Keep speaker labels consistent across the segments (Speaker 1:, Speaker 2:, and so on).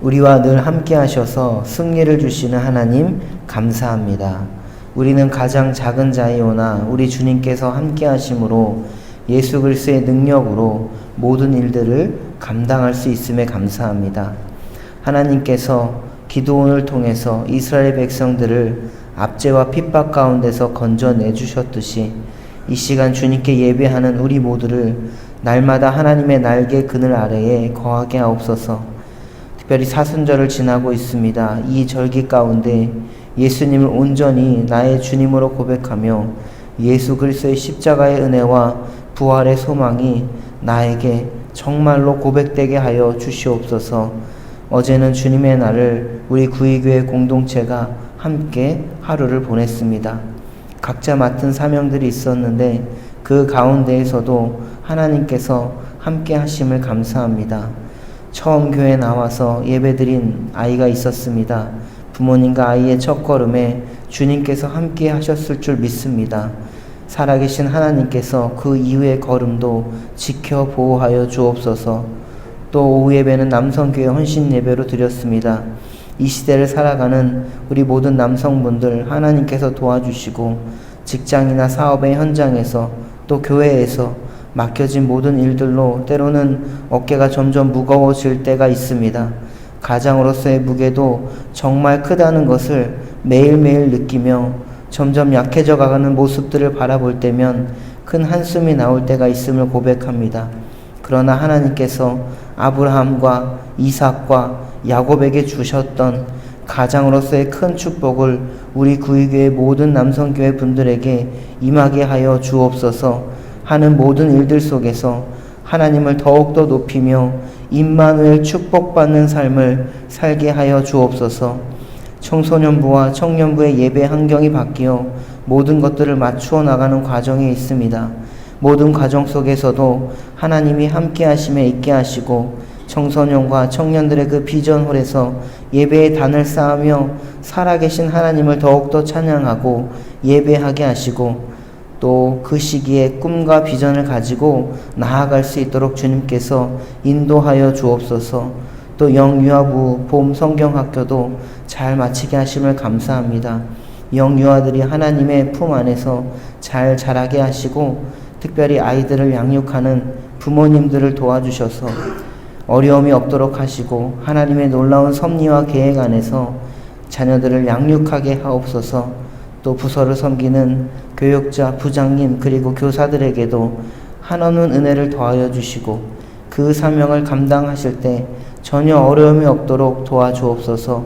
Speaker 1: 우리와 늘 함께 하셔서 승리를 주시는 하나님 감사합니다. 우리는 가장 작은 자이오나 우리 주님께서 함께 하심으로 예수 그리스도의 능력으로 모든 일들을 감당할 수 있음에 감사합니다. 하나님께서 기드온을 통해서 이스라엘 백성들을 압제와 핍박 가운데서 건져내 주셨듯이 이 시간 주님께 예배하는 우리 모두를 날마다 하나님의 날개 그늘 아래에 거하게 하옵소서. 특별히 사순절을 지나고 있습니다. 이 절기 가운데 예수님을 온전히 나의 주님으로 고백하며 예수 그리스도의 십자가의 은혜와 부활의 소망이 나에게 정말로 고백되게 하여 주시옵소서. 어제는 주님의 날을 우리 구의교회 공동체가 함께 하루를 보냈습니다. 각자 맡은 사명들이 있었는데 그 가운데에서도 하나님께서 함께 하심을 감사합니다. 처음 교회에 나와서 예배드린 아이가 있었습니다. 부모님과 아이의 첫걸음에 주님께서 함께 하셨을 줄 믿습니다. 살아계신 하나님께서 그 이후의 걸음도 지켜 보호하여 주옵소서. 또 오후 예배는 남성교회 헌신 예배로 드렸습니다. 이 시대를 살아가는 우리 모든 남성분들 하나님께서 도와주시고 직장이나 사업의 현장에서 또 교회에서 맡겨진 모든 일들로 때로는 어깨가 점점 무거워질 때가 있습니다. 가장으로서의 무게도 정말 크다는 것을 매일매일 느끼며 점점 약해져 가는 모습들을 바라볼 때면 큰 한숨이 나올 때가 있음을 고백합니다. 그러나 하나님께서 아브라함과 이삭과 야곱에게 주셨던 가장으로서의 큰 축복을 우리 구의교회 모든 남성교회 분들에게 임하게 하여 주옵소서. 하는 모든 일들 속에서 하나님을 더욱더 높이며 임마누엘 축복받는 삶을 살게 하여 주옵소서. 청소년부와 청년부의 예배 환경이 바뀌어 모든 것들을 맞추어 나가는 과정에 있습니다. 모든 과정 속에서도 하나님이 함께 하심에 있게 하시고 청소년과 청년들의 그 비전홀에서 예배의 단을 쌓으며 살아계신 하나님을 더욱더 찬양하고 예배하게 하시고 또 그 시기에 꿈과 비전을 가지고 나아갈 수 있도록 주님께서 인도하여 주옵소서. 또 영유아부 봄 성경학교도 잘 마치게 하심을 감사합니다. 영유아들이 하나님의 품 안에서 잘 자라게 하시고 특별히 아이들을 양육하는 부모님들을 도와주셔서 어려움이 없도록 하시고 하나님의 놀라운 섭리와 계획 안에서 자녀들을 양육하게 하옵소서. 또 부서를 섬기는 교육자, 부장님 그리고 교사들에게도 한없는 은혜를 더하여 주시고 그 사명을 감당하실 때 전혀 어려움이 없도록 도와주옵소서.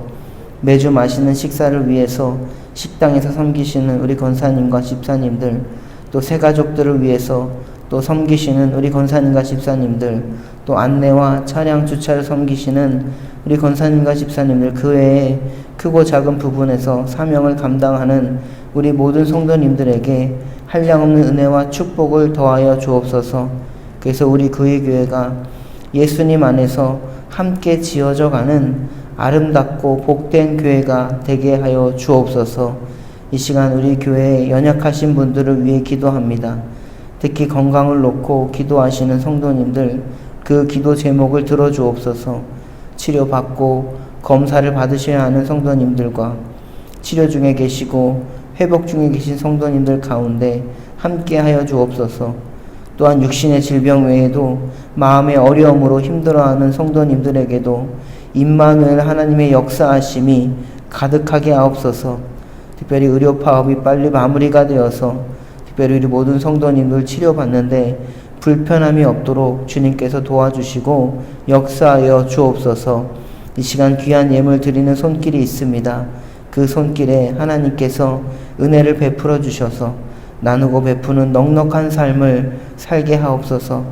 Speaker 1: 매주 맛있는 식사를 위해서 식당에서 섬기시는 우리 권사님과 집사님들, 또 새가족들을 위해서 또 섬기시는 우리 권사님과 집사님들, 또 안내와 차량 주차를 섬기시는 우리 권사님과 집사님들, 그 외에 크고 작은 부분에서 사명을 감당하는 우리 모든 성도님들에게 한량없는 은혜와 축복을 더하여 주옵소서. 그래서 우리 구의교회가 예수님 안에서 함께 지어져 가는 아름답고 복된 교회가 되게 하여 주옵소서. 이 시간 우리 교회에 연약하신 분들을 위해 기도합니다. 특히 건강을 놓고 기도하시는 성도님들 그 기도 제목을 들어주옵소서. 치료받고 검사를 받으셔야 하는 성도님들과 치료 중에 계시고 회복 중에 계신 성도님들 가운데 함께하여 주옵소서. 또한 육신의 질병 외에도 마음의 어려움으로 힘들어하는 성도님들에게도 임마누엘 하나님의 역사하심이 가득하게 하옵소서. 특별히 의료 파업이 빨리 마무리가 되어서 특별히 우리 모든 성도님들 치료받는데 불편함이 없도록 주님께서 도와주시고 역사하여 주옵소서. 이 시간 귀한 예물 드리는 손길이 있습니다. 그 손길에 하나님께서 은혜를 베풀어 주셔서 나누고 베푸는 넉넉한 삶을 살게 하옵소서.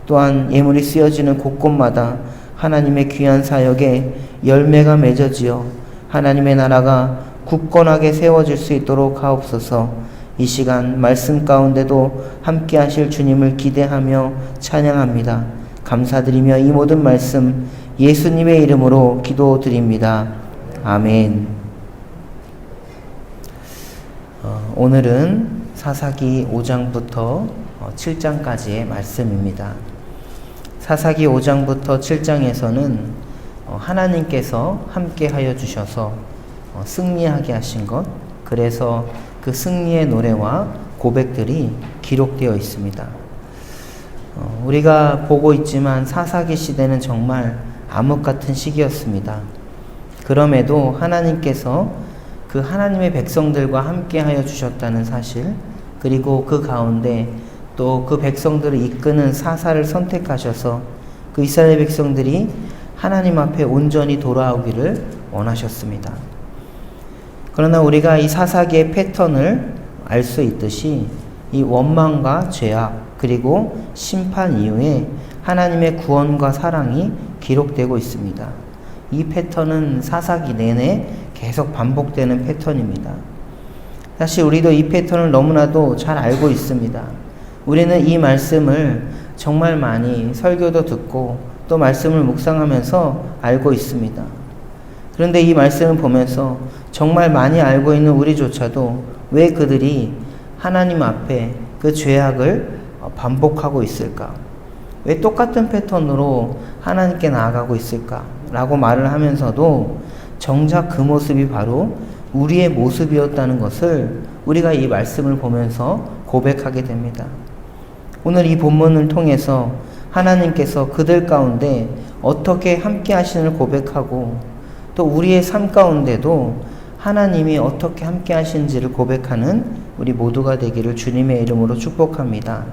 Speaker 1: 또한 예물이 쓰여지는 곳곳마다 하나님의 귀한 사역에 열매가 맺어지어 하나님의 나라가 굳건하게 세워질 수 있도록 하옵소서. 이 시간 말씀 가운데도 함께 하실 주님을 기대하며 찬양합니다. 감사드리며 이 모든 말씀 예수님의 이름으로 기도드립니다. 아멘. 오늘은 사사기 5장부터 7장까지의 말씀입니다. 사사기 5장부터 7장에서는 하나님께서 함께 하여 주셔서 승리하게 하신 것, 그래서 그 승리의 노래와 고백들이 기록되어 있습니다. 우리가 보고 있지만 사사기 시대는 정말 암흑 같은 시기였습니다. 그럼에도 하나님께서 그 하나님의 백성들과 함께 하여 주셨다는 사실, 그리고 그 가운데 또 그 백성들을 이끄는 사사를 선택하셔서 그 이스라엘 백성들이 하나님 앞에 온전히 돌아오기를 원하셨습니다. 그러나 우리가 이 사사기의 패턴을 알 수 있듯이 이 원망과 죄악 그리고 심판 이후에 하나님의 구원과 사랑이 기록되고 있습니다. 이 패턴은 사사기 내내 계속 반복되는 패턴입니다. 사실 우리도 이 패턴을 너무나도 잘 알고 있습니다. 우리는 이 말씀을 정말 많이 설교도 듣고 또 말씀을 묵상하면서 알고 있습니다. 그런데 이 말씀을 보면서 정말 많이 알고 있는 우리조차도 왜 그들이 하나님 앞에 그 죄악을 반복하고 있을까? 왜 똑같은 패턴으로 하나님께 나아가고 있을까? 라고 말을 하면서도 정작 그 모습이 바로 우리의 모습이었다는 것을 우리가 이 말씀을 보면서 고백하게 됩니다. 오늘 이 본문을 통해서 하나님께서 그들 가운데 어떻게 함께 하시는을 고백하고 또 우리의 삶 가운데도 하나님이 어떻게 함께 하시는지를 고백하는 우리 모두가 되기를 주님의 이름으로 축복합니다.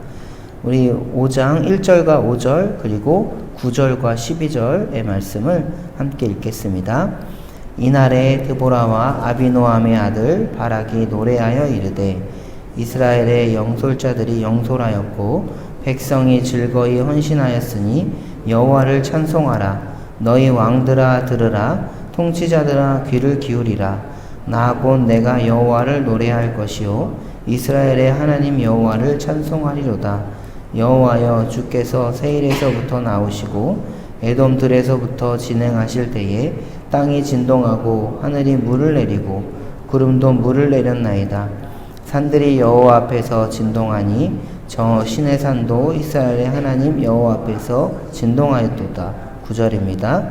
Speaker 1: 우리 5장 1절과 5절 그리고 9절과 12절의 말씀을 함께 읽겠습니다. 이날에 드보라와 아비노함의 아들 바락이 노래하여 이르되 이스라엘의 영솔자들이 영솔하였고 백성이 즐거이 헌신하였으니 여호와를 찬송하라. 너희 왕들아 들으라. 통치자들아 귀를 기울이라. 나 곧 내가 여호와를 노래할 것이요 이스라엘의 하나님 여호와를 찬송하리로다. 여호와여 주께서 세일에서부터 나오시고 에돔들에서부터 진행하실 때에 땅이 진동하고 하늘이 물을 내리고 구름도 물을 내렸나이다. 산들이 여호와 앞에서 진동하니 저 신의 산도 이스라엘의 하나님 여호와 앞에서 진동하였도다. 9절입니다.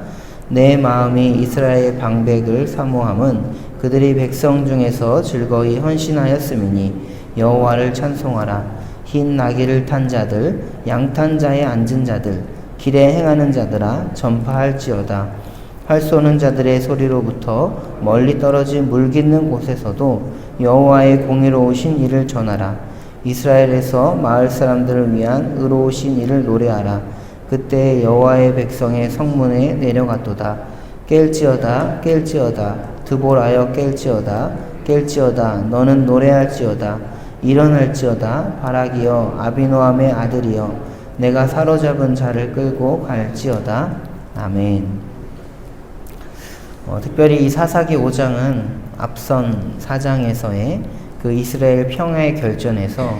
Speaker 1: 내 마음이 이스라엘의 방백을 사모함은 그들이 백성 중에서 즐거이 헌신하였음이니 여호와를 찬송하라. 흰 나귀를 탄 자들, 양탄 자에 앉은 자들, 길에 행하는 자들아 전파할지어다. 활 쏘는 자들의 소리로부터 멀리 떨어진 물 깃는 곳에서도 여호와의 공의로우신 일을 전하라. 이스라엘에서 마을 사람들을 위한 의로우신 일을 노래하라. 그때 여호와의 백성의 성문에 내려갔도다. 깰지어다 깰지어다 드보라여 깰지어다 깰지어다 너는 노래할지어다. 일어날지어다 바락이여 아비노함의 아들이여 내가 사로잡은 자를 끌고 갈지어다. 아멘. 특별히 이 사사기 5장은 앞선 4장에서의 그 이스라엘 평화의 결전에서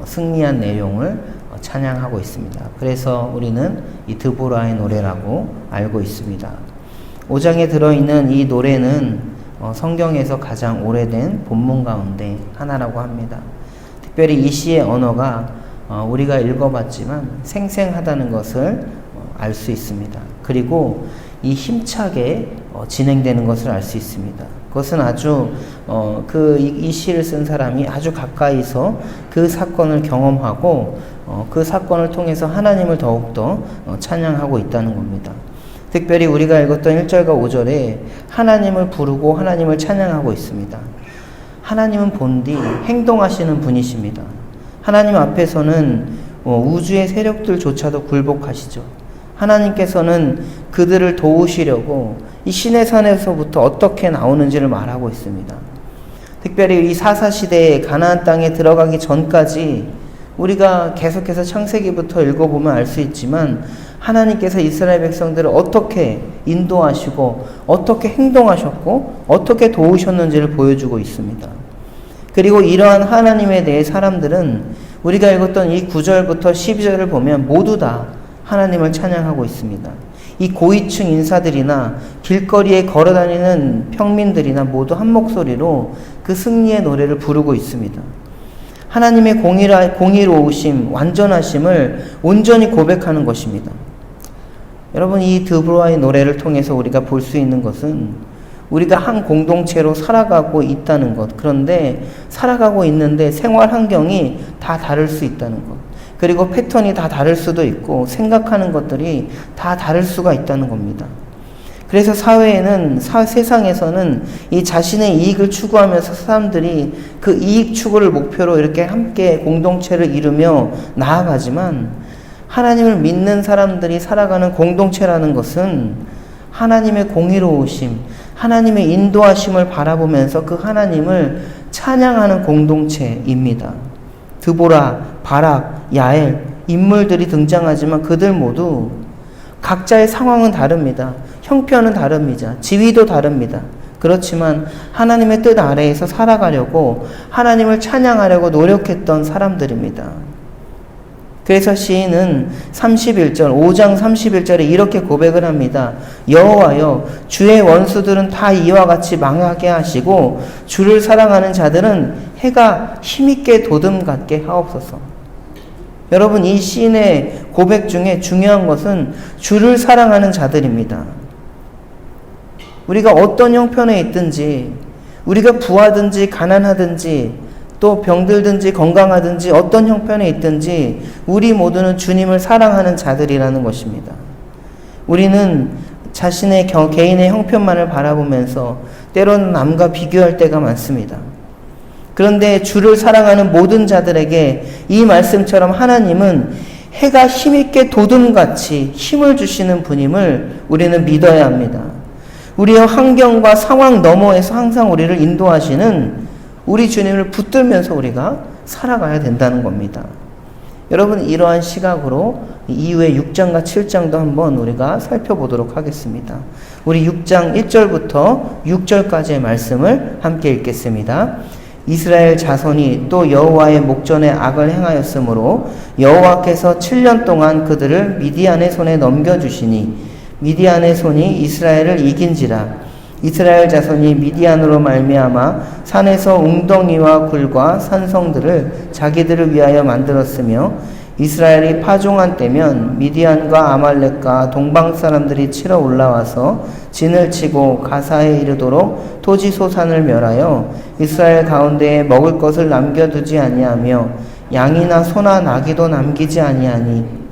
Speaker 1: 승리한 내용을 찬양하고 있습니다. 그래서 우리는 이 드보라의 노래라고 알고 있습니다. 5장에 들어있는 이 노래는 성경에서 가장 오래된 본문 가운데 하나라고 합니다. 특별히 이 시의 언어가 우리가 읽어봤지만 생생하다는 것을 알 수 있습니다. 그리고 이 힘차게 진행되는 것을 알 수 있습니다. 그것은 아주 이 시를 쓴 사람이 아주 가까이서 그 사건을 경험하고 그 사건을 통해서 하나님을 더욱더 찬양하고 있다는 겁니다. 특별히 우리가 읽었던 1절과 5절에 하나님을 부르고 하나님을 찬양하고 있습니다. 하나님은 본디 행동하시는 분이십니다. 하나님 앞에서는 우주의 세력들조차도 굴복하시죠. 하나님께서는 그들을 도우시려고 이 신의 산에서부터 어떻게 나오는지를 말하고 있습니다. 특별히 이 사사시대에 가나안 땅에 들어가기 전까지 우리가 계속해서 창세기부터 읽어보면 알 수 있지만 하나님께서 이스라엘 백성들을 어떻게 인도하시고 어떻게 행동하셨고 어떻게 도우셨는지를 보여주고 있습니다. 그리고 이러한 하나님에 대해 사람들은 우리가 읽었던 이 9절부터 12절을 보면 모두 다 하나님을 찬양하고 있습니다. 이 고위층 인사들이나 길거리에 걸어다니는 평민들이나 모두 한 목소리로 그 승리의 노래를 부르고 있습니다. 하나님의 공의로우심, 완전하심을 온전히 고백하는 것입니다. 여러분, 이 드보라의 노래를 통해서 우리가 볼 수 있는 것은 우리가 한 공동체로 살아가고 있다는 것. 그런데 살아가고 있는데 생활 환경이 다 다를 수 있다는 것. 그리고 패턴이 다 다를 수도 있고 생각하는 것들이 다 다를 수가 있다는 겁니다. 그래서 사회에는, 세상에서는 이 자신의 이익을 추구하면서 사람들이 그 이익 추구를 목표로 이렇게 함께 공동체를 이루며 나아가지만, 하나님을 믿는 사람들이 살아가는 공동체라는 것은 하나님의 공의로우심, 하나님의 인도하심을 바라보면서 그 하나님을 찬양하는 공동체입니다. 드보라, 바락, 야엘, 인물들이 등장하지만 그들 모두 각자의 상황은 다릅니다. 형편은 다릅니다. 지위도 다릅니다. 그렇지만 하나님의 뜻 아래에서 살아가려고, 하나님을 찬양하려고 노력했던 사람들입니다. 그래서 시인은 5장 31절에 이렇게 고백을 합니다. 여호와여, 주의 원수들은 다 이와 같이 망하게 하시고 주를 사랑하는 자들은 해가 힘있게 도듬같게 하옵소서. 여러분, 이 시인의 고백 중에 중요한 것은 주를 사랑하는 자들입니다. 우리가 어떤 형편에 있든지, 우리가 부하든지 가난하든지 또 병들든지 건강하든지 어떤 형편에 있든지 우리 모두는 주님을 사랑하는 자들이라는 것입니다. 우리는 자신의 개인의 형편만을 바라보면서 때로는 남과 비교할 때가 많습니다. 그런데 주를 사랑하는 모든 자들에게 이 말씀처럼 하나님은 해가 힘있게 도둠같이 힘을 주시는 분임을 우리는 믿어야 합니다. 우리의 환경과 상황 너머에서 항상 우리를 인도하시는 우리 주님을 붙들면서 우리가 살아가야 된다는 겁니다. 여러분, 이러한 시각으로 이후에 6장과 7장도 한번 우리가 살펴보도록 하겠습니다. 우리 6장 1절부터 6절까지의 말씀을 함께 읽겠습니다. 이스라엘 자손이 또 여호와의 목전에 악을 행하였으므로 여호와께서 7년 동안 그들을 미디안의 손에 넘겨주시니 미디안의 손이 이스라엘을 이긴지라. 이스라엘 자손이 미디안으로 말미암아 산에서 웅덩이와 굴과 산성들을 자기들을 위하여 만들었으며, 이스라엘이 파종한 때면 미디안과 아말렉과 동방 사람들이 치러 올라와서 진을 치고 가사에 이르도록 토지 소산을 멸하여 이스라엘 가운데에 먹을 것을 남겨두지 아니하며 양이나 소나 나귀도 남기지 아니하니,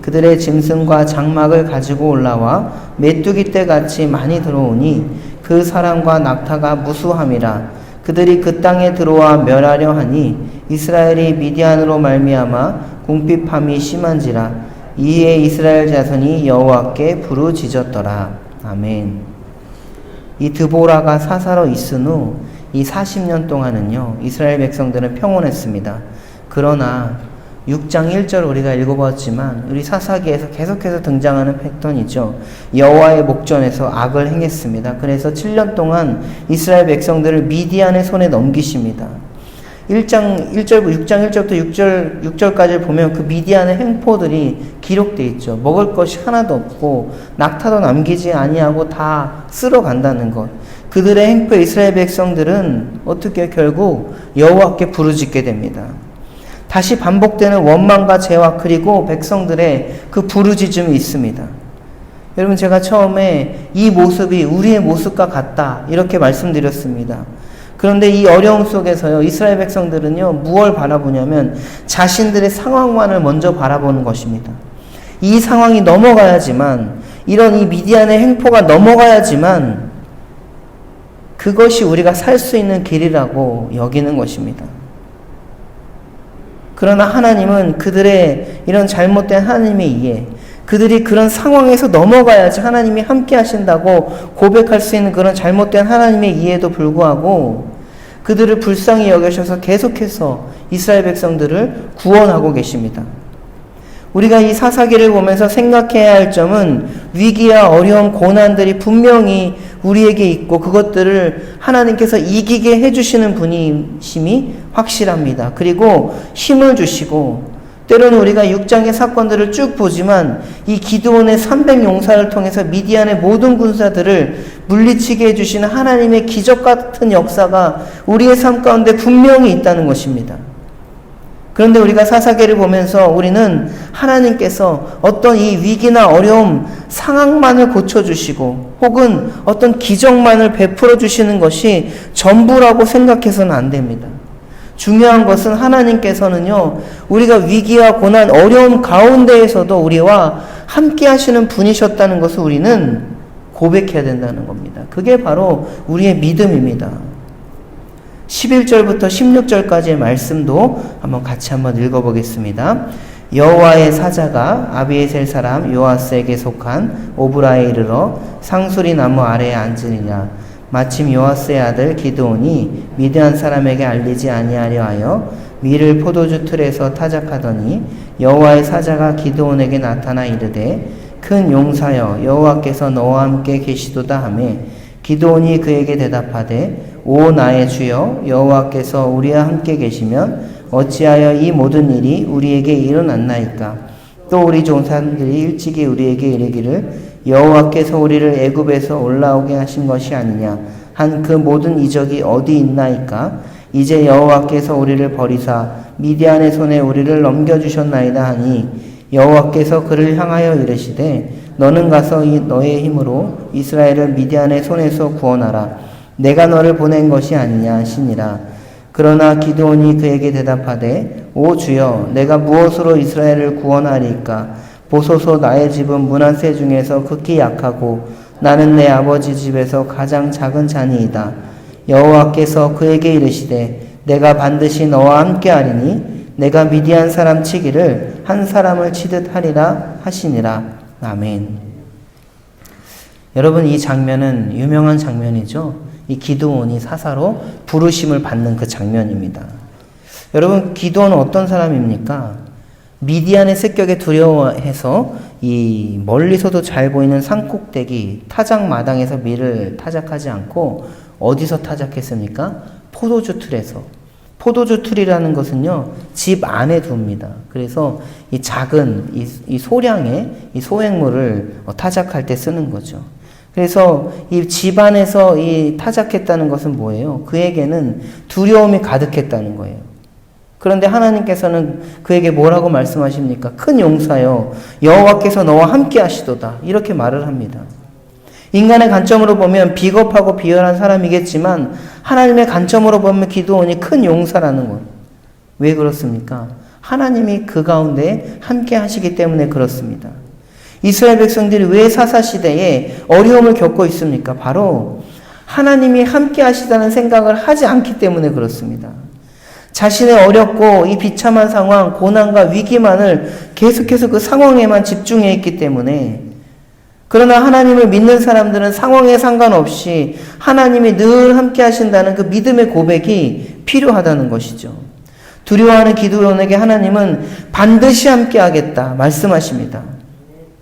Speaker 1: 그들의 짐승과 장막을 가지고 올라와 메뚜기 떼같이 많이 들어오니 그 사람과 낙타가 무수함이라. 그들이 그 땅에 들어와 멸하려 하니 이스라엘이 미디안으로 말미암아 궁핍함이 심한지라. 이에 이스라엘 자손이 여호와께 부르짖었더라. 아멘. 이 드보라가 사사로 있은 후 이 40년 동안은요, 이스라엘 백성들은 평온했습니다. 그러나 6장 1절 우리가 읽어봤지만 우리 사사기에서 계속해서 등장하는 패턴이죠. 여호와의 목전에서 악을 행했습니다. 그래서 7년 동안 이스라엘 백성들을 미디안의 손에 넘기십니다. 6장 1절부터 6절까지 보면 그 미디안의 행포들이 기록되어 있죠. 먹을 것이 하나도 없고 낙타도 남기지 아니하고 다 쓸어간다는 것. 그들의 행포에 이스라엘 백성들은 어떻게 결국 여호와께 부르짖게 됩니다. 다시 반복되는 원망과 죄와 그리고 백성들의 그 부르짖음이 있습니다. 여러분, 제가 처음에 이 모습이 우리의 모습과 같다 이렇게 말씀드렸습니다. 그런데 이 어려움 속에서요, 이스라엘 백성들은요, 무엇을 바라보냐면 자신들의 상황만을 먼저 바라보는 것입니다. 이 상황이 넘어가야지만, 이런 이 미디안의 행포가 넘어가야지만 그것이 우리가 살 수 있는 길이라고 여기는 것입니다. 그러나 하나님은 그들의 이런 잘못된 하나님의 이해, 그들이 그런 상황에서 넘어가야지 하나님이 함께 하신다고 고백할 수 있는 그런 잘못된 하나님의 이해에도 불구하고 그들을 불쌍히 여기셔서 계속해서 이스라엘 백성들을 구원하고 계십니다. 우리가 이 사사기를 보면서 생각해야 할 점은 위기와 어려운 고난들이 분명히 우리에게 있고 그것들을 하나님께서 이기게 해주시는 분이심이 확실합니다. 그리고 힘을 주시고, 때로는 우리가 6장의 사건들을 쭉 보지만 이 기드온의 300용사를 통해서 미디안의 모든 군사들을 물리치게 해주시는 하나님의 기적 같은 역사가 우리의 삶 가운데 분명히 있다는 것입니다. 그런데 우리가 사사기를 보면서 우리는 하나님께서 어떤 이 위기나 어려움, 상황만을 고쳐주시고 혹은 어떤 기적만을 베풀어 주시는 것이 전부라고 생각해서는 안 됩니다. 중요한 것은 하나님께서는요, 우리가 위기와 고난, 어려움 가운데에서도 우리와 함께 하시는 분이셨다는 것을 우리는 고백해야 된다는 겁니다. 그게 바로 우리의 믿음입니다. 11절부터 16절까지의 말씀도 같이 한번 읽어보겠습니다. 여호와의 사자가 아비에셀 사람 요아스에게 속한 오브라에 이르러 상수리 나무 아래에 앉으니라. 마침 요아스의 아들 기드온이 미드안 사람에게 알리지 아니하려 하여 밀을 포도주 틀에서 타작하더니 여호와의 사자가 기드온에게 나타나 이르되 큰 용사여 여호와께서 너와 함께 계시도다 하매 기드온이 그에게 대답하되 오 나의 주여 여호와께서 우리와 함께 계시면 어찌하여 이 모든 일이 우리에게 일어났나이까. 또 우리 종사들이 일찍이 우리에게 이르기를 여호와께서 우리를 애굽에서 올라오게 하신 것이 아니냐 한 그 모든 이적이 어디 있나이까. 이제 여호와께서 우리를 버리사 미디안의 손에 우리를 넘겨주셨나이다 하니 여호와께서 그를 향하여 이르시되 너는 가서 너의 힘으로 이스라엘을 미디안의 손에서 구원하라. 내가 너를 보낸 것이 아니냐 하시니라. 그러나 기드온이 그에게 대답하되 오 주여 내가 무엇으로 이스라엘을 구원하리까. 보소서 나의 집은 므낫세 중에서 극히 약하고 나는 내 아버지 집에서 가장 작은 자니이다. 여호와께서 그에게 이르시되 내가 반드시 너와 함께 하리니 내가 미디안 사람 치기를 한 사람을 치듯 하리라 하시니라. 아멘. 여러분, 이 장면은 유명한 장면이죠. 이 기드온이 사사로 부르심을 받는 그 장면입니다. 여러분, 기드온은 어떤 사람입니까? 미디안의 습격에 두려워해서 이 멀리서도 잘 보이는 산꼭대기 타작 마당에서 밀을 타작하지 않고 어디서 타작했습니까? 포도주 틀에서. 포도주 틀이라는 것은요, 집 안에 둡니다. 그래서 이 작은 이 소량의 이 소액물을 타작할 때 쓰는 거죠. 그래서 이 집안에서 이 타작했다는 것은 뭐예요? 그에게는 두려움이 가득했다는 거예요. 그런데 하나님께서는 그에게 뭐라고 말씀하십니까? 큰 용사여 여호와께서 너와 함께 하시도다. 이렇게 말을 합니다. 인간의 관점으로 보면 비겁하고 비열한 사람이겠지만 하나님의 관점으로 보면 기드온이 큰 용사라는 거예요. 왜 그렇습니까? 하나님이 그 가운데 함께 하시기 때문에 그렇습니다. 이스라엘 백성들이 왜 사사시대에 어려움을 겪고 있습니까? 바로 하나님이 함께 하시다는 생각을 하지 않기 때문에 그렇습니다. 자신의 어렵고 이 비참한 상황, 고난과 위기만을 계속해서 그 상황에만 집중해 있기 때문에. 그러나 하나님을 믿는 사람들은 상황에 상관없이 하나님이 늘 함께 하신다는 그 믿음의 고백이 필요하다는 것이죠. 두려워하는 기드온에게 하나님은 반드시 함께 하겠다 말씀하십니다.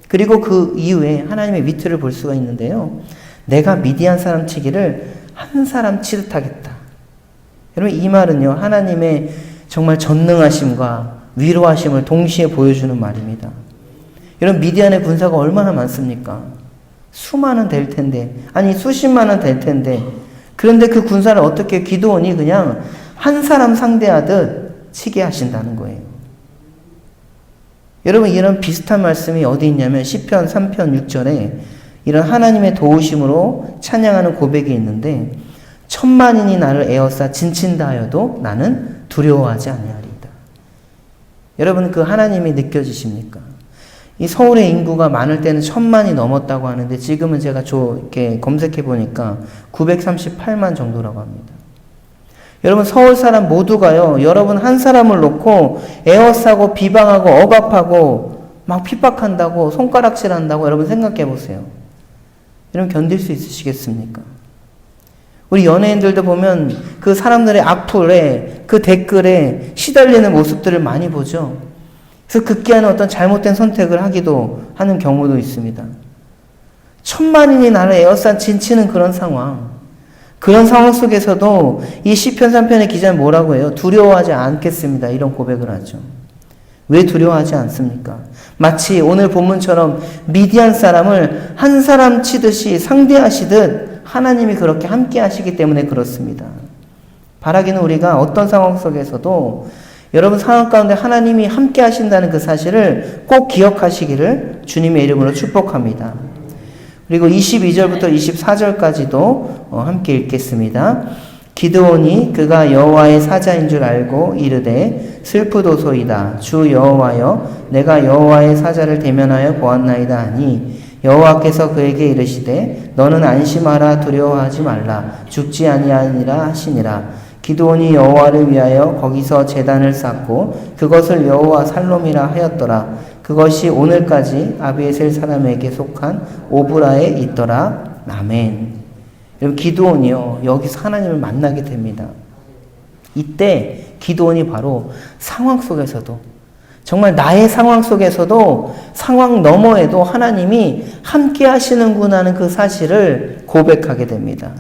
Speaker 1: 그리고 그 이후에 하나님의 위트를 볼 수가 있는데요. 내가 미디안 사람 치기를 한 사람 치듯 하겠다. 여러분, 이 말은요, 하나님의 정말 전능하심과 위로하심을 동시에 보여주는 말입니다. 여러분, 미디안의 군사가 얼마나 많습니까? 수만은 될 텐데, 아니 수십만은 될 텐데, 그런데 그 군사를 어떻게 기드온이 그냥 한 사람 상대하듯 치게 하신다는 거예요. 여러분, 이런 비슷한 말씀이 어디 있냐면 시편 3편 6절에 이런 하나님의 도우심으로 찬양하는 고백이 있는데, 천만인이 나를 에워싸 진친다 하여도 나는 두려워하지 아니하리이다. 여러분, 그 하나님이 느껴지십니까? 이 서울의 인구가 많을 때는 1000만이 넘었다고 하는데 지금은 제가 이렇게 검색해 보니까 938만 정도라고 합니다. 여러분, 서울 사람 모두가요, 여러분 한 사람을 놓고 에워싸고 비방하고 억압하고 막 핍박한다고 손가락질한다고 여러분 생각해 보세요. 여러분, 견딜 수 있으시겠습니까? 우리 연예인들도 보면 그 사람들의 악플에 그 댓글에 시달리는 모습들을 많이 보죠. 그래서 급기야는 어떤 잘못된 선택을 하기도 하는 경우도 있습니다. 천만인이 나를 에워싸 진치는 그런 상황. 그런 상황 속에서도 이 시편 3편의 기자는 뭐라고 해요? 두려워하지 않겠습니다. 이런 고백을 하죠. 왜 두려워하지 않습니까? 마치 오늘 본문처럼 미디안 사람을 한 사람 치듯이 상대하시듯 하나님이 그렇게 함께 하시기 때문에 그렇습니다. 바라기는 우리가 어떤 상황 속에서도 여러분 상황 가운데 하나님이 함께 하신다는 그 사실을 꼭 기억하시기를 주님의 이름으로 축복합니다. 그리고 22절부터 24절까지도 함께 읽겠습니다. 기드온이 그가 여호와의 사자인 줄 알고 이르되 슬프도소이다. 주 여호와여, 내가 여호와의 사자를 대면하여 보았나이다 하니 여호와께서 그에게 이르시되 너는 안심하라, 두려워하지 말라, 죽지 아니하니라 하시니라. 기드온이 여호와를 위하여 거기서 제단을 쌓고 그것을 여호와 살롬이라 하였더라. 그것이 오늘까지 아비에셀 사람에게 속한 오브라에 있더라. 아멘. 여러분, 기드온이요, 여기서 하나님을 만나게 됩니다. 이때 기드온이 바로 상황 속에서도, 정말 나의 상황 속에서도 상황 너머에도 하나님이 함께 하시는구나 하는 그 사실을 고백하게 됩니다.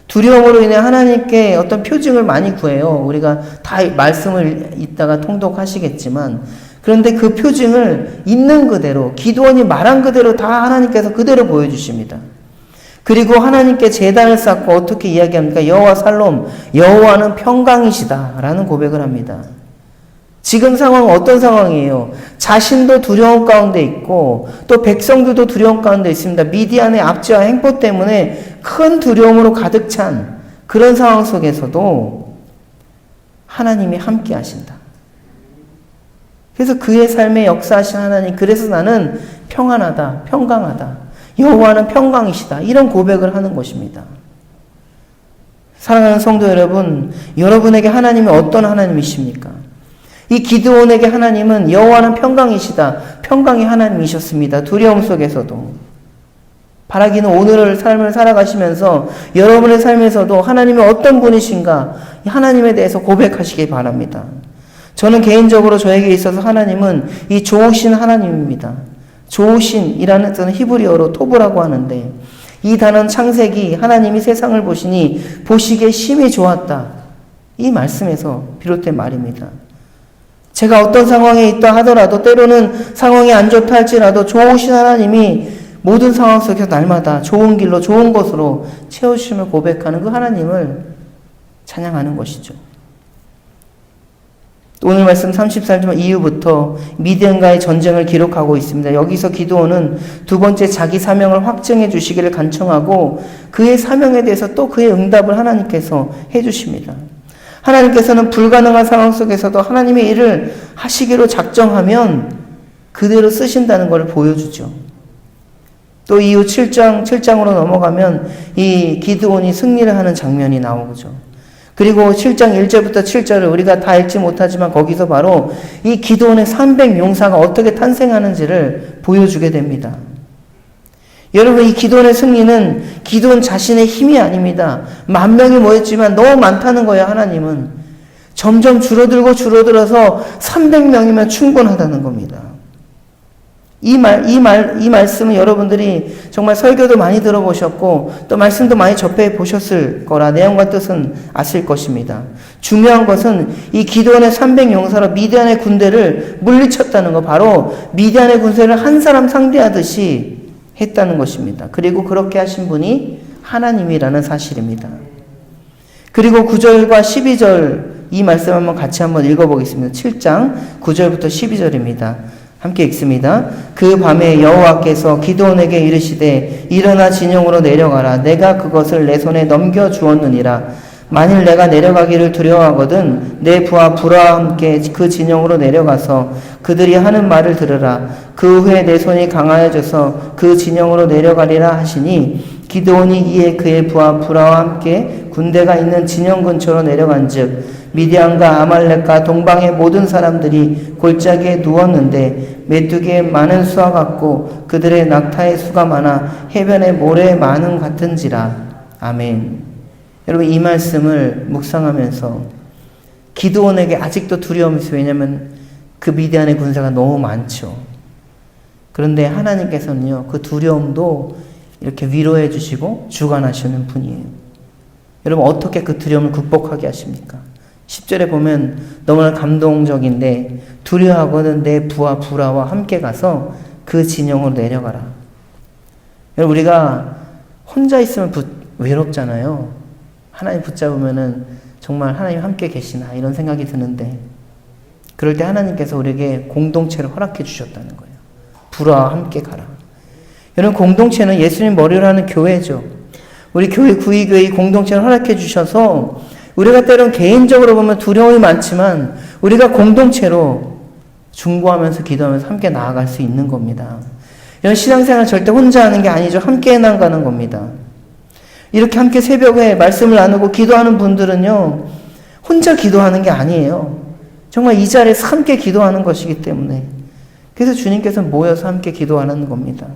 Speaker 1: 두려움으로 인해 하나님께 어떤 표징을 많이 구해요. 우리가 다 말씀을 읽다가 통독하시겠지만, 그런데 그 표징을 있는 그대로, 기드온이 말한 그대로 다 하나님께서 그대로 보여주십니다. 그리고 하나님께 제단을 쌓고 어떻게 이야기합니까? 여호와 살롬, 여호와는 평강이시다 라는 고백을 합니다. 지금 상황은 어떤 상황이에요? 자신도 두려움 가운데 있고 또 백성들도 두려움 가운데 있습니다. 미디안의 압제와 행포 때문에 큰 두려움으로 가득 찬 그런 상황 속에서도 하나님이 함께 하신다. 그래서 그의 삶에 역사하신 하나님, 그래서 나는 평안하다, 평강하다, 여호와는 평강이시다, 이런 고백을 하는 것입니다. 사랑하는 성도 여러분, 여러분에게 하나님이 어떤 하나님이십니까? 이 기드온에게 하나님은 여호와는 평강이시다, 평강의 하나님이셨습니다. 두려움 속에서도. 바라기는 오늘을 삶을 살아가시면서 여러분의 삶에서도 하나님이 어떤 분이신가, 하나님에 대해서 고백하시기 바랍니다. 저는 개인적으로 저에게 있어서 하나님은 이 좋으신 하나님입니다. 좋으신이라는 뜻은 히브리어로 토브라고 하는데, 이 단어는 창세기 하나님이 세상을 보시니 보시기에 심히 좋았다, 이 말씀에서 비롯된 말입니다. 제가 어떤 상황에 있다 하더라도, 때로는 상황이 안 좋다 할지라도 좋으신 하나님이 모든 상황 속에서 날마다 좋은 길로, 좋은 것으로 채워주심을 고백하는 그 하나님을 찬양하는 것이죠. 오늘 말씀 34절 이후부터 미디안과의 전쟁을 기록하고 있습니다. 여기서 기드온은 두 번째 자기 사명을 확증해 주시기를 간청하고 그의 사명에 대해서 또 그의 응답을 하나님께서 해 주십니다. 하나님께서는 불가능한 상황 속에서도 하나님의 일을 하시기로 작정하면 그대로 쓰신다는 것을 보여주죠. 또 이후 7장으로 넘어가면 이 기드온이 승리를 하는 장면이 나오죠. 그리고 7장 1절부터 7절을 우리가 다 읽지 못하지만 거기서 바로 이 기드온의 300용사가 어떻게 탄생하는지를 보여주게 됩니다. 여러분, 이 기드온의 승리는 기드온 자신의 힘이 아닙니다. 10,000명이 모였지만 너무 많다는 거예요. 하나님은 점점 줄어들어서 300명이면 충분하다는 겁니다. 이 말씀은 여러분들이 정말 설교도 많이 들어보셨고 또 말씀도 많이 접해 보셨을 거라 내용과 뜻은 아실 것입니다. 중요한 것은 이 기드온의 300용사로 미디안의 군대를 물리쳤다는 거, 바로 미디안의 군대를 한 사람 상대하듯이 했다는 것입니다. 그리고 그렇게 하신 분이 하나님이라는 사실입니다. 그리고 9절과 12절 이 말씀 같이 한번 읽어보겠습니다. 7장 9절부터 12절입니다. 함께 읽습니다. 그 밤에 여호와께서 기드온에게 이르시되 일어나 진영으로 내려가라. 내가 그것을 내 손에 넘겨 주었느니라. 만일 내가 내려가기를 두려워하거든 내 부하 불화와 함께 그 진영으로 내려가서 그들이 하는 말을 들으라. 그 후에 내 손이 강하여져서 그 진영으로 내려가리라 하시니 기드온이 이에 그의 부하 불화와 함께 군대가 있는 진영 근처로 내려간즉 미디안과 아말렉과 동방의 모든 사람들이 골짜기에 누웠는데 메뚜기의 많은 수와 같고 그들의 낙타의 수가 많아 해변의 모래의 많음 같은지라. 아멘. 여러분, 이 말씀을 묵상하면서 기드온에게 아직도 두려움이 있어요. 왜냐하면 그 미디안의 군사가 너무 많죠. 그런데 하나님께서는요, 그 두려움도 이렇게 위로해 주시고 주관하시는 분이에요. 여러분, 어떻게 그 두려움을 극복하게 하십니까? 10절에 보면 너무나 감동적인데, 두려워하거든 내 부하 불화와 함께 가서 그 진영으로 내려가라. 여러분, 우리가 혼자 있으면 외롭잖아요. 하나님 붙잡으면은 정말 하나님 함께 계시나 이런 생각이 드는데, 그럴 때 하나님께서 우리에게 공동체를 허락해 주셨다는 거예요. 불화와 함께 가라. 여러분, 공동체는 예수님 머리를 하는 교회죠. 우리 교회 구의교회 공동체를 허락해 주셔서 우리가 때론 개인적으로 보면 두려움이 많지만 우리가 공동체로 중보하면서 기도하면서 함께 나아갈 수 있는 겁니다. 이런 신앙생활 절대 혼자 하는 게 아니죠. 함께 나아가는 겁니다. 이렇게 함께 새벽에 말씀을 나누고 기도하는 분들은요, 혼자 기도하는 게 아니에요. 정말 이 자리에서 함께 기도하는 것이기 때문에. 그래서 주님께서 모여서 함께 기도하는 겁니다.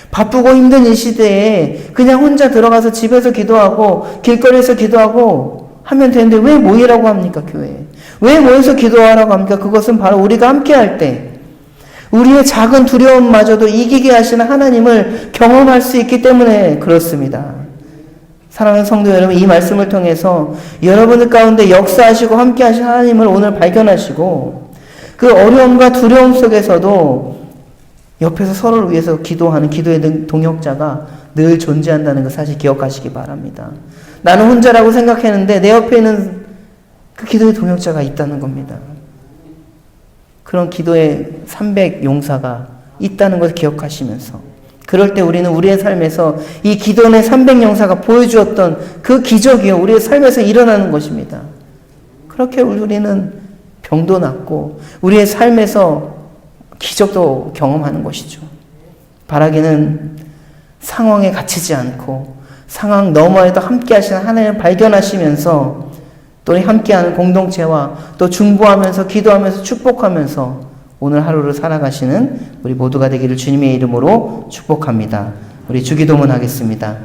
Speaker 1: 바쁘고 힘든 이 시대에 그냥 혼자 들어가서 집에서 기도하고 길거리에서 기도하고 하면 되는데 왜 모이라고 합니까, 교회에? 왜 모여서 기도하라고 합니까? 그것은 바로 우리가 함께 할 때 우리의 작은 두려움마저도 이기게 하시는 하나님을 경험할 수 있기 때문에 그렇습니다. 사랑하는 성도 여러분, 이 말씀을 통해서 여러분들 가운데 역사하시고 함께 하신 하나님을 오늘 발견하시고 그 어려움과 두려움 속에서도 옆에서 서로를 위해서 기도하는 기도의 동역자가 늘 존재한다는 것 사실 기억하시기 바랍니다. 나는 혼자라고 생각했는데 내 옆에 있는 그 기도의 동역자가 있다는 겁니다. 그런 기도의 300 용사가 있다는 것을 기억하시면서 그럴 때 우리는 우리의 삶에서 이 기도의 300 용사가 보여주었던 그 기적이요, 우리의 삶에서 일어나는 것입니다. 그렇게 우리는 병도 낫고 우리의 삶에서 기적도 경험하는 것이죠. 바라기는 상황에 갇히지 않고 상황 너머에도 함께 하시는 하나님을 발견하시면서 또 함께하는 공동체와 또 중보하면서 기도하면서 축복하면서 오늘 하루를 살아가시는 우리 모두가 되기를 주님의 이름으로 축복합니다. 우리 주기도문 하겠습니다.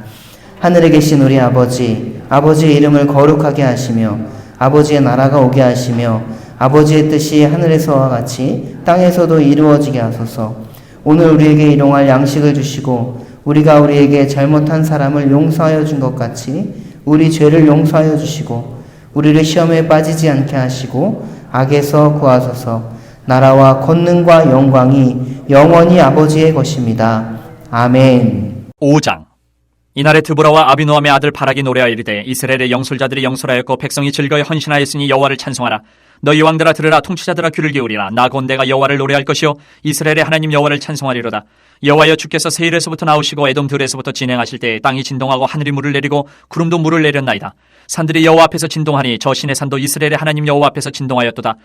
Speaker 1: 하늘에 계신 우리 아버지, 아버지의 이름을 거룩하게 하시며 아버지의 나라가 오게 하시며 아버지의 뜻이 하늘에서와 같이 땅에서도 이루어지게 하소서. 오늘 우리에게 일용할 양식을 주시고 우리가 우리에게 잘못한 사람을 용서하여 준 것 같이 우리 죄를 용서하여 주시고 우리를 시험에 빠지지 않게 하시고 악에서 구하소서. 나라와 권능과 영광이 영원히 아버지의 것입니다. 아멘.
Speaker 2: 5장. 이날에 드보라와 아비노함의 아들 바락이 노래하여 이르되 이스라엘의 영솔자들이 영솔하였고 백성이 즐거이 헌신하였으니 여호와를 찬송하라. 너희 왕들아 들으라. 통치자들아 귀를 기울이라. 나 곧 내가 여호와를 노래할 것이요 이스라엘의 하나님 여호와를 찬송하리로다. 여호와여, 주께서 세일에서부터 나오시고 에돔 들에서부터 진행하실 때에 땅이 진동하고 하늘이 물을 내리고 구름도 물을 내렸나이다. 산들이 여호와 앞에서 진동하니 저 신의 산도 이스라엘의 하나님 여호와 앞에서 진동하였도다.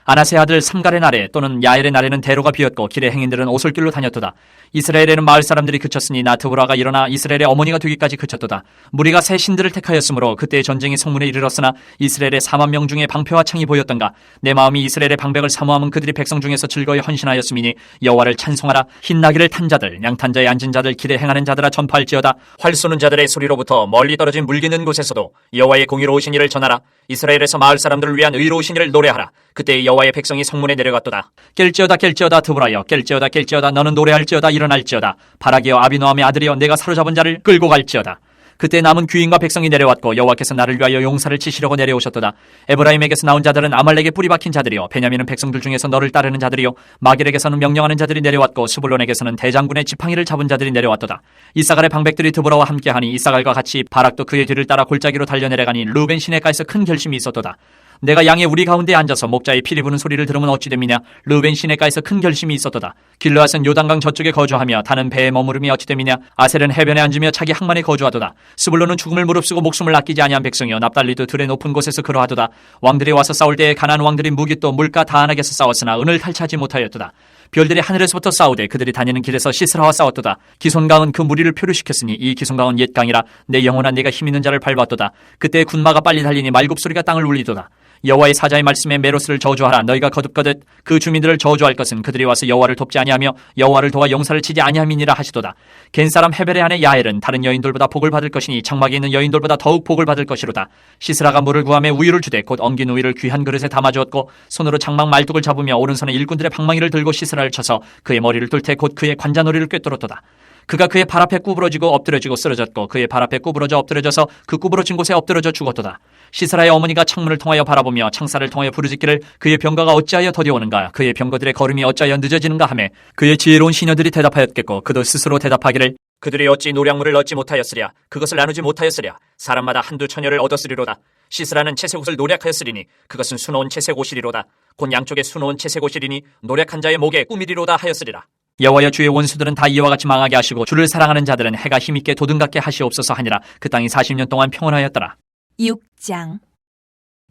Speaker 2: 아나세 아들 삼갈의 날에 또는 야엘의 날에는 대로가 비었고 길의 행인들은 오솔길로 다녔도다. 이스라엘에는 마을 사람들이 그쳤으니 나 드보라가 일어나 이스라엘의 어머니가 되기까지 그쳤도다. 무리가 새 신들을 택하였으므로 그때의 전쟁이 성문에 이르렀으나 이스라엘의 4만 명 중에 방패와 창이 보였던가. 내 마음이 이스라엘의 방백을 사모함은 그들이 백성 중에서 즐거이 헌신하였음이니 여호와를 찬송하라. 흰 나귀를 탄 자들, 양탄 자에 앉은 자들, 길에 행하는 자들아 전파할지어다. 활 쏘는 자들의 소리로부터 멀리 떨어진 물 기는 곳에서도 여호와의 공의로우신 일을 전하라. 이스라엘에서 마을 사람들을 위한 의로우신 일을 노래하라. 그때 여호와의 백성이 성문에 내려갔도다. 깰지어다 깰지어다 드보라여, 깰지어다 깰지어다 너는 노래할지어다 일어날지어다. 바라기여 아비노함의 아들이여 내가 사로잡은 자를 끌고 갈지어다. 그때 남은 귀인과 백성이 내려왔고 여호와께서 나를 위하여 용사를 치시려고 내려오셨도다. 에브라임에게서 나온 자들은 아말렉에 뿌리 박힌 자들이요 베냐민은 백성들 중에서 너를 따르는 자들이요 마길에게서는 명령하는 자들이 내려왔고 스불론에게서는 대장군의 지팡이를 잡은 자들이 내려왔도다. 이사갈의 방백들이 드보라와 함께하니 이사갈과 같이 바락도 그의 뒤를 따라 골짜기로 달려내려가니 루벤 시내가에서 큰 결심이 있었도다. 내가 양의 우리 가운데 앉아서 목자의 피리 부는 소리를 들으면 어찌 됨이냐. 르벤 시내가에서 큰 결심이 있었도다. 길르앗은 요단강 저쪽에 거주하며 다는 배에 머무름이 어찌 됨이냐. 아셀은 해변에 앉으며 자기 항만에 거주하도다. 스불론은 죽음을 무릅쓰고 목숨을 아끼지 아니한 백성이여 납달리도 들의 높은 곳에서 그러하도다. 왕들이 와서 싸울 때에 가나안 왕들이 무기또 물가 다안하게서 싸웠으나 은을 탈취하지 못하였도다. 별들이 하늘에서부터 싸우되 그들이 다니는 길에서 시스라와 싸웠도다. 기손강은 그 무리를 표류시켰으니 이 기손강은 옛 강이라. 내 영혼아 내가 힘 있는 자를 밟았도다. 그때 군마가 빨리 달리니 말굽소리가 땅을 울리도다. 여호와의 사자의 말씀에 메로스를 저주하라. 너희가 거듭거듭 그 주민들을 저주할 것은 그들이 와서 여호와를 돕지 아니하며 여호와를 도와 용사를 치지 아니함이니라 하시도다. 겐 사람 헤벨의 아내 야엘은 다른 여인들보다 복을 받을 것이니 장막에 있는 여인들보다 더욱 복을 받을 것이로다. 시스라가 물을 구하며 우유를 주되 곧 엉긴 우유를 귀한 그릇에 담아주었고 손으로 장막 말뚝을 잡으며 오른손에 일꾼들의 방망이를 들고 시스라를 쳐서 그의 머리를 뚫되 곧 그의 관자놀이를 꿰뚫었도다. 그가 그의 발 앞에 구부러지고 엎드려지고 쓰러졌고 그의 발 앞에 구부러져 엎드려져서 그 구부러진 곳에 엎드려져 죽었도다. 시스라의 어머니가 창문을 통하여 바라보며 창살을 통하여 부르짖기를 그의 병거가 어찌하여 더디오는가 그의 병거들의 걸음이 어찌하여 늦어지는가 하매 그의 지혜로운 시녀들이 대답하였겠고 그도 스스로 대답하기를 그들이 어찌 노량물을 얻지 못하였으랴. 그것을 나누지 못하였으랴. 사람마다 한두 처녀를 얻었으리로다. 시스라는 채색 옷을 노략하였으리니 그것은 수놓은 채색 옷이리로다. 곧 양쪽에 수놓은 채색 옷이리니 노략한 자의 목에 꾸미리로다 하였으리라. 여호와여, 주의 원수들은 다 이와 같이 망하게 하시고 주를 사랑하는 자들은 해가 힘있게 도등같게 하시옵소서 하니라. 그 땅이 40년 동안 평온하였더라.
Speaker 3: 6장.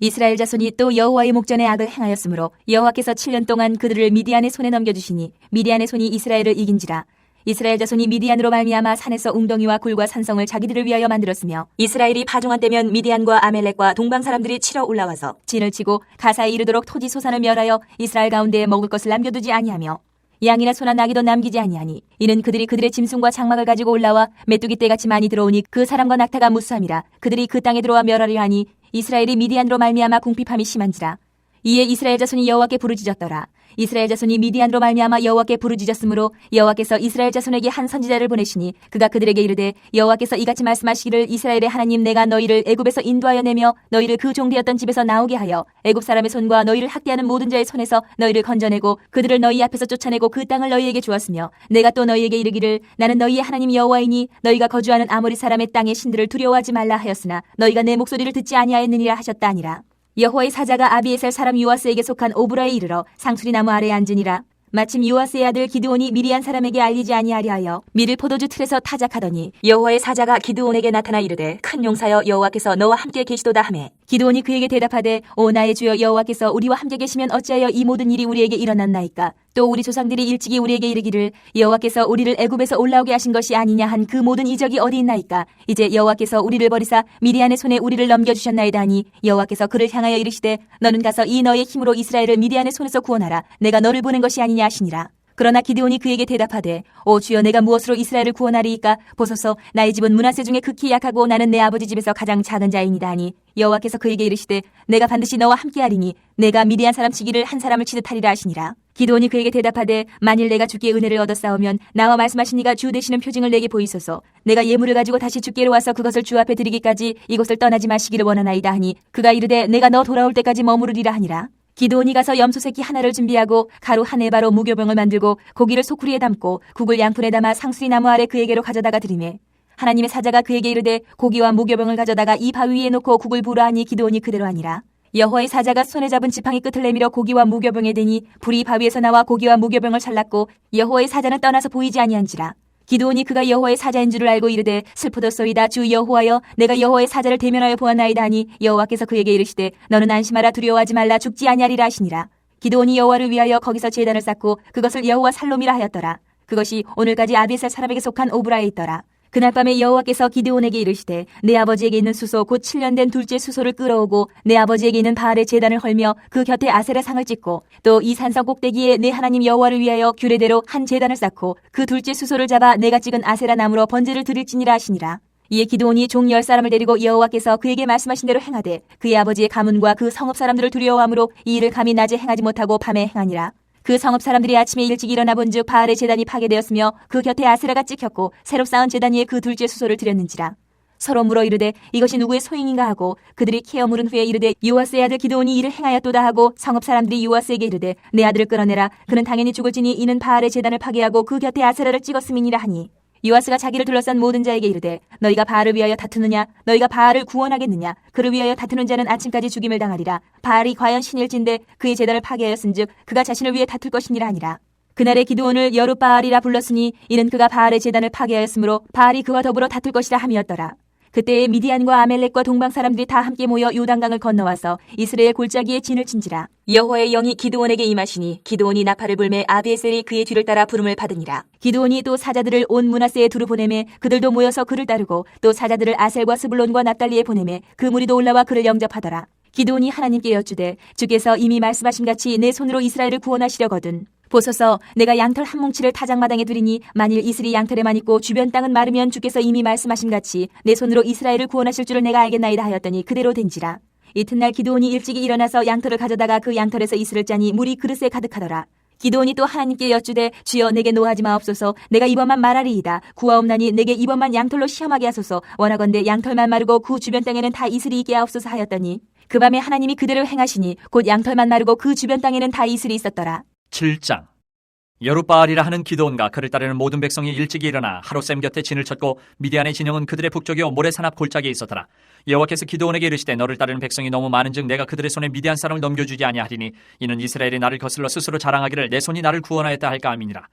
Speaker 3: 이스라엘 자손이 또 여호와의 목전에 악을 행하였으므로 여호와께서 7년 동안 그들을 미디안의 손에 넘겨주시니 미디안의 손이 이스라엘을 이긴지라. 이스라엘 자손이 미디안으로 말미암아 산에서 웅덩이와 굴과 산성을 자기들을 위하여 만들었으며 이스라엘이 파종한 때면 미디안과 아멜렉과 동방 사람들이 치러 올라와서 진을 치고 가사에 이르도록 토지 소산을 멸하여 이스라엘 가운데에 먹을 것을 남겨두지 아니하며 양이나 소나 나귀도 남기지 아니하니 이는 그들이 그들의 짐승과 장막을 가지고 올라와 메뚜기 떼같이 많이 들어오니 그 사람과 낙타가 무수함이라. 그들이 그 땅에 들어와 멸하려 하니 이스라엘이 미디안으로 말미암아 궁핍함이 심한지라. 이에 이스라엘 자손이 여호와께 부르짖었더라. 이스라엘 자손이 미디안으로 말미암아 여호와께 부르짖었으므로 여호와께서 이스라엘 자손에게 한 선지자를 보내시니 그가 그들에게 이르되 여호와께서 이같이 말씀하시기를 이스라엘의 하나님 내가 너희를 애굽에서 인도하여 내며 너희를 그 종되었던 집에서 나오게 하여 애굽 사람의 손과 너희를 학대하는 모든 자의 손에서 너희를 건져내고 그들을 너희 앞에서 쫓아내고 그 땅을 너희에게 주었으며 내가 또 너희에게 이르기를 나는 너희의 하나님 여호와이니 너희가 거주하는 아모리 사람의 땅의 신들을 두려워하지 말라 하였으나 너희가 내 목소리를 듣지 아니하였느니라 하셨다 하니라. 여호와의 사자가 아비에셀 사람 요아스에게 속한 오브라에 이르러 상수리 나무 아래에 앉으니라. 마침 요아스의 아들 기드온이 미디안 사람에게 알리지 아니하려 하여 밀을 포도주 틀에서 타작하더니 여호와의 사자가 기드온에게 나타나 이르되 큰 용사여 여호와께서 너와 함께 계시도다 하매 기드온이 그에게 대답하되 오 나의 주여 여호와께서 우리와 함께 계시면 어찌하여 이 모든 일이 우리에게 일어났나이까. 또 우리 조상들이 일찍이 우리에게 이르기를 여호와께서 우리를 애굽에서 올라오게 하신 것이 아니냐 한 그 모든 이적이 어디 있나이까. 이제 여호와께서 우리를 버리사 미디안의 손에 우리를 넘겨주셨나이다 하니 여호와께서 그를 향하여 이르시되 너는 가서 이 너의 힘으로 이스라엘을 미디안의 손에서 구원하라. 내가 너를 보낸 것이 아니냐 하시니라. 그러나 기드온이 그에게 대답하되 오 주여 내가 무엇으로 이스라엘을 구원하리이까. 보소서 나의 집은 므낫세 중에 극히 약하고 나는 내 아버지 집에서 가장 작은 자이니이다 하니 여호와께서 그에게 이르시되 내가 반드시 너와 함께하리니 내가 미디안 사람 치기를 한 사람을 치듯 하리라 하시니라. 기드온이 그에게 대답하되 만일 내가 주께 은혜를 얻었사오면 나와 말씀하신 이가 주 되시는 표징을 내게 보이소서. 내가 예물을 가지고 다시 주께로 와서 그것을 주 앞에 드리기까지 이곳을 떠나지 마시기를 원하나이다 하니 그가 이르되 내가 너 돌아올 때까지 머무르리라 하니라. 기드온이 가서 염소 새끼 하나를 준비하고 가루 한 에바로 무교병을 만들고 고기를 소쿠리에 담고 국을 양푼에 담아 상수리 나무 아래 그에게로 가져다가 드리매 하나님의 사자가 그에게 이르되 고기와 무교병을 가져다가 이 바위 위에 놓고 국을 부으라 하니 기드온이 그대로 하니라. 여호와의 사자가 손에 잡은 지팡이 끝을 내밀어 고기와 무교병에 대니 불이 바위에서 나와 고기와 무교병을 잘랐고 여호와의 사자는 떠나서 보이지 아니한지라. 기드온이 그가 여호와의 사자인 줄을 알고 이르되 슬프도소이다 주 여호와여 내가 여호와의 사자를 대면하여 보았나이다 하니 여호와께서 그에게 이르시되 너는 안심하라 두려워하지 말라 죽지 아니하리라 하시니라. 기드온이 여호와를 위하여 거기서 제단을 쌓고 그것을 여호와 살롬이라 하였더라. 그것이 오늘까지 아비에셀 사람에게 속한 오브라에 있더라. 그날 밤에 여호와께서 기드온에게 이르시되 내 아버지에게 있는 수소 곧 7년 된 둘째 수소를 끌어오고 내 아버지에게 있는 바알의 제단을 헐며 그 곁에 아세라 상을 찍고 또 이 산성 꼭대기에 내 하나님 여호와를 위하여 규례대로 한 제단을 쌓고 그 둘째 수소를 잡아 내가 찍은 아세라 나무로 번제를 드릴지니라 하시니라. 이에 기드온이 종 10사람을 데리고 여호와께서 그에게 말씀하신 대로 행하되 그의 아버지의 가문과 그 성읍 사람들을 두려워하므로 이 일을 감히 낮에 행하지 못하고 밤에 행하니라. 그 성읍 사람들이 아침에 일찍 일어나 본즉 바알의 제단이 파괴되었으며 그 곁에 아세라가 찍혔고 새로 쌓은 제단 위에 그 둘째 수소를 드렸는지라. 서로 물어 이르되 이것이 누구의 소행인가 하고 그들이 캐어 물은 후에 이르되 요아스의 아들 기드온이 이를 행하였도다 하고 성읍 사람들이 요아스에게 이르되 내 아들을 끌어내라. 그는 당연히 죽을지니 이는 바알의 제단을 파괴하고 그 곁에 아세라를 찍었음이니라 하니 요아스가 자기를 둘러싼 모든 자에게 이르되 너희가 바알을 위하여 다투느냐 너희가 바알을 구원하겠느냐. 그를 위하여 다투는 자는 아침까지 죽임을 당하리라. 바알이 과연 신일진데 그의 제단을 파괴하였은즉 그가 자신을 위해 다툴 것이니라 하니라. 그날에 기드온을 여룻바알이라 불렀으니 이는 그가 바알의 제단을 파괴하였으므로 바알이 그와 더불어 다툴 것이라 함이었더라. 그때에 미디안과 아멜렉과 동방 사람들이 다 함께 모여 요단강을 건너와서 이스라엘 골짜기에 진을 친지라. 여호와의 영이 기드온에게 임하시니 기드온이 나팔을 불매 아비에셀이 그의 뒤를 따라 부름을 받으니라. 기드온이 또 사자들을 온 므낫세에 두루 보내매 그들도 모여서 그를 따르고 또 사자들을 아셀과 스불론과 납달리에 보내매 그 무리도 올라와 그를 영접하더라. 기드온이 하나님께 여쭈되 주께서 이미 말씀하신같이 내 손으로 이스라엘을 구원하시려거든 보소서 내가 양털 한 뭉치를 타작마당에 두리니 만일 이슬이 양털에만 있고 주변 땅은 마르면 주께서 이미 말씀하신같이 내 손으로 이스라엘을 구원하실 줄을 내가 알겠나이다 하였더니 그대로 된지라. 이튿날 기드온이 일찍이 일어나서 양털을 가져다가 그 양털에서 이슬을 짜니 물이 그릇에 가득하더라. 기드온이 또 하나님께 여쭈되 주여 내게 노하지 마옵소서. 내가 이번만 말하리이다. 구하옵나니 내게 이번만 양털로 시험하게 하소서. 원하건대 양털만 마르고 그 주변 땅에는 다 이슬이 있게 하옵소서 하였더니 그 밤에 하나님이 그대로 행하시니 곧 양털만 마르고 그 주변 땅에는 다 이슬이 있었더라.
Speaker 2: 7장. 여룻바알이라 하는 기드온과 그를 따르는 모든 백성이 일찍이 일어나 하롯셈 곁에 진을 쳤고 미디안의 진영은 그들의 북쪽이요 모래산 앞 골짜기에 있었더라. 여호와께서 기드온에게 이르시되 너를 따르는 백성이 너무 많은즉 내가 그들의 손에 미디안 사람을 넘겨주지 아니하리니 이는 이스라엘이 나를 거슬러 스스로 자랑하기를 내 손이 나를 구원하였다 할까 함이니라.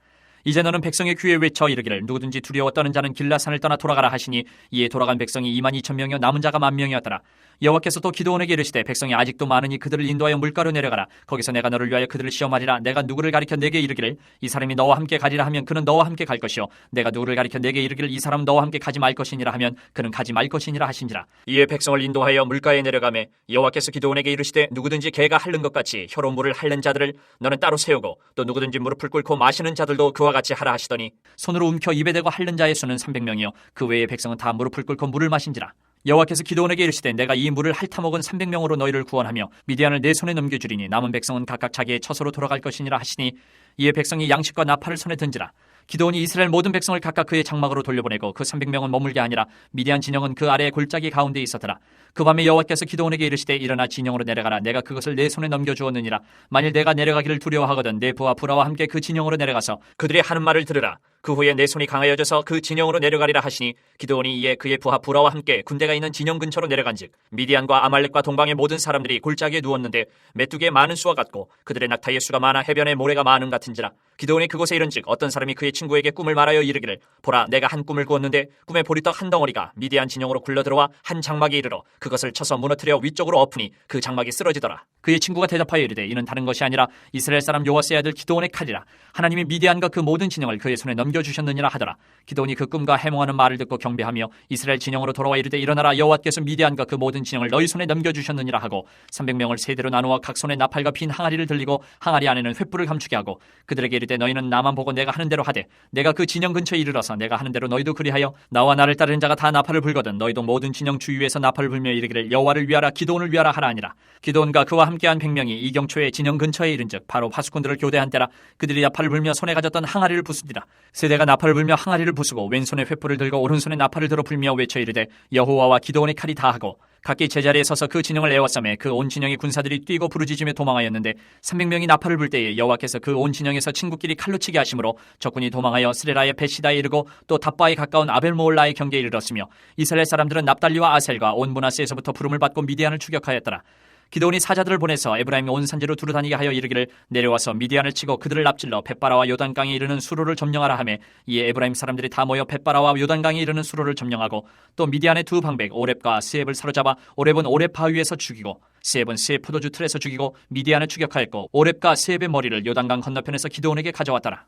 Speaker 2: 이제 너는 백성의 귀에 외쳐 이르기를 누구든지 두려워 떠는 자는 길라산을 떠나 돌아가라 하시니 이에 돌아간 백성이 22,000명이요 남은 자가 10,000명이었더라. 여호와께서 또 기드온에게 이르시되 백성이 아직도 많으니 그들을 인도하여 물가로 내려가라. 거기서 내가 너를 위하여 그들을 시험하리라. 내가 누구를 가리켜 내게 이르기를 이 사람이 너와 함께 가리라 하면 그는 너와 함께 갈 것이요 내가 누구를 가리켜 내게 이르기를 이 사람은 너와 함께 가지 말 것이니라 하면 그는 가지 말 것이니라 하신지라. 이에 백성을 인도하여 물가에 내려가매 여호와께서 기드온에게 이르시되 누구든지 개가 핥는 것 같이 혀로 물을 핥는 자들을 너는 따로 세우고 또 누구든지 무릎을 꿇고 마시는 자들도 그와 같이 하라 하시더니 손으로 움켜 입에 대고 핥는 자의 수는 300명이요 그 외의 백성은 다 무릎을 꿇고 물을 마신지라. 여호와께서 기드온에게 이르시되 내가 이 물을 핥아먹은 300명으로 너희를 구원하며 미디안을 내 손에 넘겨주리니 남은 백성은 각각 자기의 처소로 돌아갈 것이니라 하시니 이에 백성이 양식과 나팔을 손에 든지라. 기드온이 이스라엘 모든 백성을 각각 그의 장막으로 돌려보내고 그 300명은 머물게 아니라 미디안 진영은 그 아래의 골짜기 가운데 있었더라. 그 밤에 여호와께서 기드온에게 이르시되 일어나 진영으로 내려가라. 내가 그것을 내 손에 넘겨주었느니라. 만일 내가 내려가기를 두려워하거든 내 부하 부라와 함께 그 진영으로 내려가서 그들이 하는 말을 들으라. 그 후에 내 손이 강하여져서 그 진영으로 내려가리라 하시니 기드온이 이에 그의 부하 부라와 함께 군대가 있는 진영 근처로 내려간즉 미디안과 아말렉과 동방의 모든 사람들이 골짜기에 누웠는데 메뚜기의 많은 수와 같고 그들의 낙타의 수가 많아 해변에 모래가 많음 같은지라. 기드온이 그곳에 이른즉 어떤 사람이 그의 친구에게 꿈을 말하여 이르기를 보라 내가 한 꿈을 꾸었는데 꿈에 보리떡 한 덩어리가 미디안 진영으로 굴러들어와 한 장막에 이르러 그것을 쳐서 무너뜨려 위쪽으로 엎으니 그 장막이 쓰러지더라. 그의 친구가 대답하여 이르되 이는 다른 것이 아니라 이스라엘 사람 요아스의 아들 기드온의 칼이라. 하나님이 미디안과 그 모든 진영을 그의 손에 넘겨주셨느니라 하더라. 기드온이 그 꿈과 해몽하는 말을 듣고 경배하며 이스라엘 진영으로 돌아와 이르되 일어나라 여호와께서 미디안과 그 모든 진영을 너희 손에 넘겨주셨느니라 하고 300명을 세대로 나누어 각 손에 나팔과 빈 항아리를 들리고 항아리 안에는 횃불을 감추게 하고 그들에게 이르되 너희는 나만 보고 내가 하는 대로 하되 내가 그 진영 근처에 이르러서 내가 하는 대로 너희도 그리하여 나와 나를 따르는 자가 다 나팔을 불거든 너희도 모든 진영 주위에서 나팔을 불며 이르기를 여호와를 위하라 기드온을 위하라 하라 하니라. 기드온과 그와 함께한 100명이 이경초에 진영 근처에 이른즉 바로 파수꾼들을 교대한 때라. 그들이 나팔을 불며 손에 가졌던 항아리를 부수니라. 세대가 나팔을 불며 항아리를 부수고 왼손에 횃불을 들고 오른손에 나팔을 들어 불며 외쳐 이르되 여호와와 기드온의 칼이 다하고 각기 제자리에 서서 그 진영을 에워싸매 그 온 진영의 군사들이 뛰고 부르짖으며 도망하였는데 300명이 나팔을 불 때에 여호와께서 그 온 진영에서 친구끼리 칼로 치게 하심으로 적군이 도망하여 스레라의 베시다에 이르고 또 답바에 가까운 아벨모올라의 경계에 이르렀으며 이스라엘 사람들은 납달리와 아셀과 온 므낫세에서부터 부름을 받고 미디안을 추격하였더라. 기드온이 사자들을 보내서 에브라임 온 산지로 두루다니게 하여 이르기를 내려와서 미디안을 치고 그들을 납질러 벳바라와 요단강에 이르는 수로를 점령하라 하매 이에 에브라임 사람들이 다 모여 벳바라와 요단강에 이르는 수로를 점령하고 또 미디안의 두 방백 오렙과 스앱을 사로잡아 오렙은 오렙 바위에서 죽이고 스앱은 스앱 포도주 틀에서 죽이고 미디안을 추격하였고 오렙과 스앱의 머리를 요단강 건너편에서 기드온에게 가져왔더라.